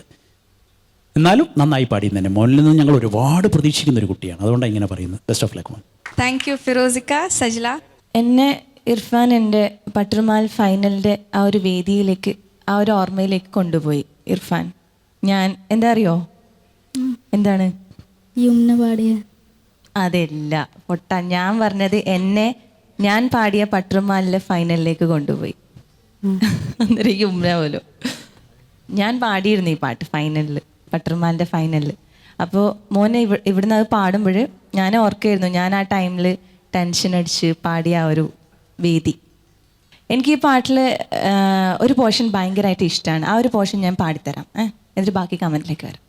[SPEAKER 3] എന്നാലും നന്നായി പാടിയും തന്നെ. മോനിൽ നിന്നും ഞങ്ങൾ ഒരുപാട് പ്രതീക്ഷിക്കുന്ന ഒരു കുട്ടിയാണ്, അതുകൊണ്ടാണ് ഇങ്ങനെ പറയുന്നത്. ബെസ്റ്റ് ഓഫ് ലക്ക് മോൻ.
[SPEAKER 1] താങ്ക് യു ഫിറോസിക്ക. സജില?
[SPEAKER 4] എന്നെ ഇർഫാൻ എൻ്റെ പട്ടുറുമാൽ ഫൈനലിൻ്റെ ആ ഒരു വേദിയിലേക്ക്, ആ ഒരു ഓർമ്മയിലേക്ക് കൊണ്ടുപോയി ഇർഫാൻ. ഞാൻ എന്താ അറിയോ, എന്താണ്
[SPEAKER 6] യുമ്ന പാടിയ?
[SPEAKER 4] അതല്ല പൊട്ട, ഞാൻ പറഞ്ഞത് ഞാൻ പാടിയ പട്ടുറുമാലിലെ ഫൈനലിലേക്ക് കൊണ്ടുപോയി. അന്നേരം യുമ്ന പോലും ഞാൻ പാടിയിരുന്നു ഈ പാട്ട് ഫൈനലിൽ, പട്ടുറുമാലിൻ്റെ ഫൈനലിൽ. അപ്പോൾ മോനെ ഇവിടുന്ന് അത് പാടുമ്പോൾ ഞാൻ ഓർക്കായിരുന്നു, ഞാൻ ആ ടൈമിൽ ടെൻഷൻ അടിച്ച് പാടിയ ആ ഒരു വേദി. എനിക്ക് ഈ പാട്ടിൽ ഒരു പോർഷൻ ഭയങ്കരമായിട്ട് ഇഷ്ടമാണ്. ആ ഒരു പോർഷൻ ഞാൻ പാടിത്തരാം. എന്നിട്ട് ബാക്കി കമൻറ്റിലേക്ക് വരാം.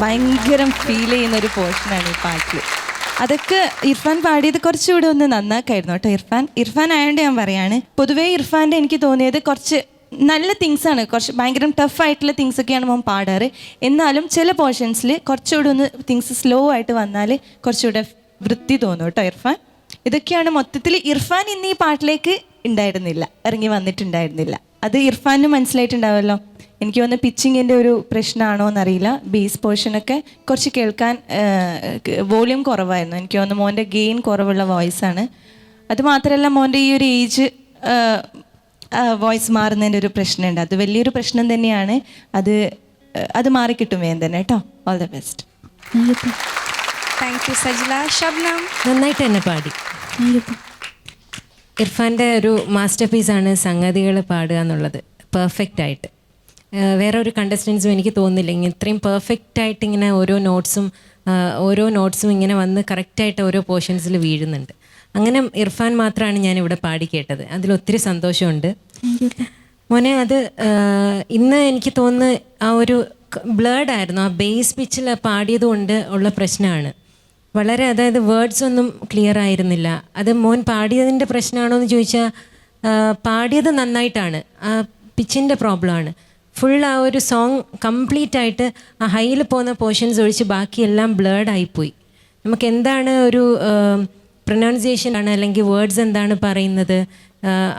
[SPEAKER 4] ഭയങ്കര ഫീൽ ചെയ്യുന്ന ഒരു പോർഷനാണ് ഈ പാട്ടിൽ. അതൊക്കെ ഇർഫാൻ പാടിയത് കുറച്ചുകൂടെ ഒന്ന് നന്നാക്കായിരുന്നു കേട്ടോ. ഇർഫാൻ ആയതുകൊണ്ട് ഞാൻ പറയാണ്. പൊതുവേ ഇർഫാൻ്റെ എനിക്ക് തോന്നിയത് കുറച്ച് നല്ല തിങ്സാണ്, കുറച്ച് ഭയങ്കര ടഫായിട്ടുള്ള തിങ്സൊക്കെയാണ് മോൻ പാടാറ്. എന്നാലും ചില പോർഷൻസിൽ കുറച്ചുകൂടി ഒന്ന് തിങ്സ് സ്ലോ ആയിട്ട് വന്നാൽ കുറച്ചുകൂടെ വൃത്തി തോന്നും കേട്ടോ ഇർഫാൻ. ഇതൊക്കെയാണ് മൊത്തത്തിൽ. ഇർഫാൻ ഇന്ന് ഈ പാട്ടിലേക്ക് ഉണ്ടായിരുന്നില്ല, ഇറങ്ങി വന്നിട്ടുണ്ടായിരുന്നില്ല. അത് ഇർഫാനും മനസ്സിലായിട്ടുണ്ടാവുമല്ലോ. എനിക്ക് തോന്നുന്നു പിച്ചിങ്ങിൻ്റെ ഒരു പ്രശ്നമാണോ എന്നറിയില്ല. ബേസ് പോർഷനൊക്കെ കുറച്ച് കേൾക്കാൻ വോളിയം കുറവായിരുന്നു. എനിക്ക് തോന്നുന്നു മോൻ്റെ ഗെയിൻ കുറവുള്ള വോയിസാണ്. അതുമാത്രമല്ല മോൻ്റെ ഈ ഒരു ഏജ് വോയിസ് മാറുന്നതിൻ്റെ ഒരു പ്രശ്നമുണ്ട്. അത് വലിയൊരു പ്രശ്നം തന്നെയാണ്. അത് മാറിക്കിട്ടും വേഗം തന്നെ കേട്ടോ. All the best.
[SPEAKER 1] Thank you Sajila. Shabnam
[SPEAKER 5] നന്നായിട്ട് തന്നെ പാടി. ഇർഫാൻ്റെ ഒരു മാസ്റ്റർ പീസാണ് സംഗതികൾ പാടുക എന്നുള്ളത്, പെർഫെക്റ്റ് ആയിട്ട്. വേറെ ഒരു കണ്ടസ്റ്റൻസും എനിക്ക് തോന്നുന്നില്ല ഇങ്ങനെ ഇത്രയും പെർഫെക്റ്റ് ആയിട്ട് ഇങ്ങനെ ഓരോ നോട്ട്സും ഇങ്ങനെ വന്ന് കറക്റ്റായിട്ട് ഓരോ പോർഷൻസിൽ വീഴുന്നുണ്ട്. അങ്ങനെ ഇർഫാൻ മാത്രമാണ് ഞാൻ ഇവിടെ പാടി കേട്ടത്. അതിലൊത്തിരി സന്തോഷമുണ്ട് മോനെ. അത് ഇന്ന് എനിക്ക് തോന്നുന്നു ആ ഒരു ബ്ലേഡായിരുന്നു, ആ ബേസ് പിച്ചിൽ പാടിയത് കൊണ്ട് ഉള്ള പ്രശ്നമാണ്. വളരെ, അതായത് വേർഡ്സ് ഒന്നും ക്ലിയർ ആയിരുന്നില്ല. അത് മോൻ പാടിയതിൻ്റെ പ്രശ്നമാണോ എന്ന് ചോദിച്ചാൽ പാടിയത് നന്നായിട്ടാണ്, ആ പിച്ചിൻ്റെ പ്രോബ്ലമാണ്. ഫുൾ ആ ഒരു സോങ് കംപ്ലീറ്റ് ആയിട്ട് ആ ഹൈയിൽ പോകുന്ന പോർഷൻസ് ഒഴിച്ച് ബാക്കിയെല്ലാം ബ്ലേഡായിപ്പോയി. നമുക്ക് എന്താണ് ഒരു പ്രൊനൗൺസിയേഷൻ ആണ് അല്ലെങ്കിൽ വേർഡ്സ് എന്താണ് പറയുന്നത്,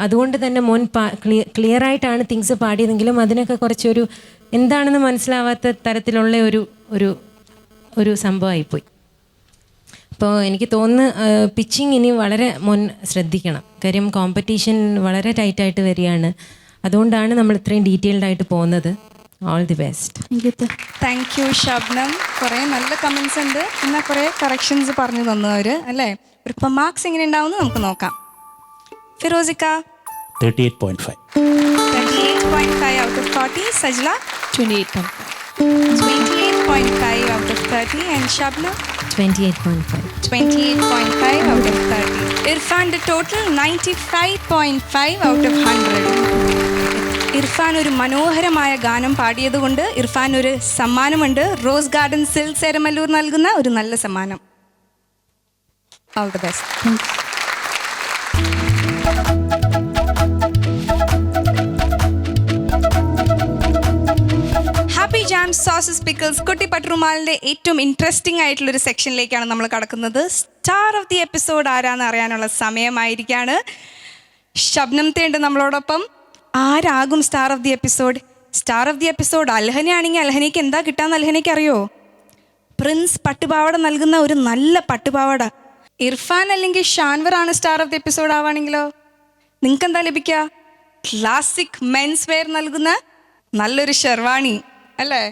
[SPEAKER 5] അതുകൊണ്ട് തന്നെ മോൻ ക്ലിയർ ആയിട്ടാണ് തിങ്സ് പാടിയതെങ്കിലും അതിനൊക്കെ കുറച്ചൊരു എന്താണെന്ന് മനസ്സിലാവാത്ത തരത്തിലുള്ള ഒരു സംഭവമായിപ്പോയി. അപ്പോൾ എനിക്ക് തോന്നുന്നു പിച്ചിങ് ഇനി വളരെ ശ്രദ്ധിക്കണം. കാര്യം കോമ്പറ്റീഷൻ വളരെ ടൈറ്റായിട്ട് വരികയാണ്. അതുകൊണ്ടാണ് നമ്മൾ ഇത്രയും ഡീറ്റെയിൽഡ് ആയിട്ട് പോകുന്നത്. All the best.
[SPEAKER 1] Thank U Shabnam. കുറേ നല്ല കമൻസ് ഉണ്ട്, എന്നാൽ കുറേ കറക്ഷൻസ് പറഞ്ഞു തന്നവർ അല്ലേ. ഇപ്പം മാർക്സ് എങ്ങനെ ഉണ്ടാവും നമുക്ക് നോക്കാം. ഫിറോസിക്ക
[SPEAKER 3] 38.5.
[SPEAKER 1] 38.5 out of 40. Sajla
[SPEAKER 6] 28.5.
[SPEAKER 1] 28.5 out of 30. And Shabnam
[SPEAKER 5] 28.5.
[SPEAKER 1] 28.5 out of 30. ഇർഫാൻ്റെ ടോട്ടൽ 95.5 out of 100. ഇർഫാൻ ഒരു മനോഹരമായ ഗാനം പാടിയതുകൊണ്ട് ഇർഫാൻ ഒരു സമ്മാനമുണ്ട്. റോസ് ഗാർഡൻ സിൽക്സ് എരമല്ലൂർ നൽകുന്ന ഒരു നല്ല സമ്മാനം. All the best. Happy jam sauces pickles കുട്ടി പട്ടുറുമാലിൻ്റെ ഏറ്റവും ഇൻട്രസ്റ്റിംഗ് ആയിട്ടുള്ളൊരു സെക്ഷനിലേക്കാണ് നമ്മൾ കടക്കുന്നത്. സ്റ്റാർ ഓഫ് ദി എപ്പിസോഡ് ആരാന്ന് അറിയാനുള്ള സമയമായിരിക്കുകയാണ്. ഷബ്നം തേണ്ട് നമ്മളോടൊപ്പം. ആരാകും star of the episode? Star of the episode അൽഹനയാണെങ്കിൽ അൽഹനയ്ക്ക് എന്താ കിട്ടാന്ന് അൽഹനയ്ക്ക് അറിയോ? പ്രിൻസ് പട്ടുപാവട നൽകുന്ന ഒരു നല്ല പട്ടുപാവട. ഇർഫാൻ അല്ലെങ്കിൽ ഷാൻവർ ആണ് സ്റ്റാർ ഓഫ് ദി എപ്പിസോഡ് ആവുകയാണെങ്കിലോ നിങ്ങൾക്ക് എന്താ ലഭിക്കുക? ക്ലാസിക് മെൻസ് വെയർ നൽകുന്ന നല്ലൊരു ഷെർവാണി അല്ലേ.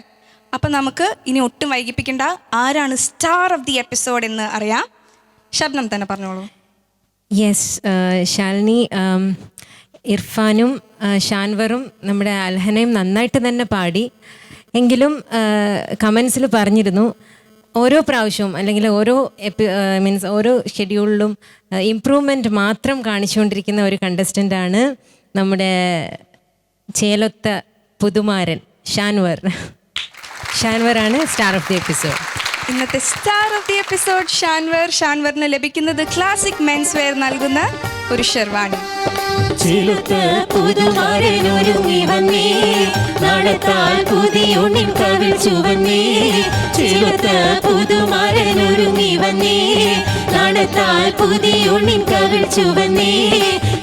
[SPEAKER 1] അപ്പം നമുക്ക് ഇനി ഒട്ടും വൈകിപ്പിക്കേണ്ട, ആരാണ് സ്റ്റാർ ഓഫ് ദി എപ്പിസോഡ് എന്ന് അറിയാം. ഷബ്നം തന്നെ പറഞ്ഞോളൂ.
[SPEAKER 5] യെസ്, ശാലിനി, ഇർഫാനും ഷാൻവറും നമ്മുടെ അൽഹനയും നന്നായിട്ട് തന്നെ പാടി. എങ്കിലും കമൻസിൽ പറഞ്ഞിരുന്നു ഓരോ പ്രാവശ്യവും അല്ലെങ്കിൽ ഓരോ ഷെഡ്യൂളിലും ഇമ്പ്രൂവ്മെൻറ്റ് മാത്രം കാണിച്ചുകൊണ്ടിരിക്കുന്ന ഒരു കണ്ടസ്റ്റൻ്റാണ് നമ്മുടെ ചേലൊത്ത പുതുമാരൻ ഷാൻവറാണ് സ്റ്റാർ ഓഫ് ദി എപ്പിസോഡ്.
[SPEAKER 1] ഇന്നത്തെ സ്റ്റാർ ഓഫ് ദി എപ്പിസോഡ് ഷാൻവറിന് ലഭിക്കുന്നത് ക്ലാസിക് മെൻസ് വെയർ നൽകുന്ന ഒരു ഷെർവാണി.
[SPEAKER 7] ചിലുത്ത പുതുമാരനൊരുങ്ങി വന്നേ, നടത്താൽ പുതിയൊന്നിൻ കവിൾ ചുവന്നേ. ചിലുത്ത പുതുമാരനൊരുങ്ങി വന്നേ, നടത്താൽ പുതിയൊന്നിൻ കവിൾ ചുവന്നേ.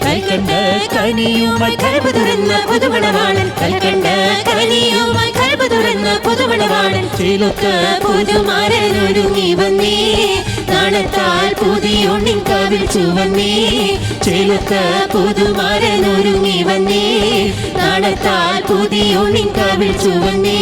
[SPEAKER 7] കൽക്കണ്ട കനിയുമായി കൽബ് തുറന്ന പുതുമണവാളൻ, കൽക്കണ്ട കനിയുമായി കൽബ് തുറന്ന പുതുമണവാളൻ. ചിലുത്ത പുതുമാരനൊരുങ്ങി വന്നേ, നടത്താൽ പുതിയൊന്നിൻ കവിൾ ചുവന്നേ. ചിലുത്ത പുതുമാരനൊരുങ്ങി വന്നേ, നടത്താൽ പുതിയൊന്നിൻ കവിൾ ചുവന്നേ.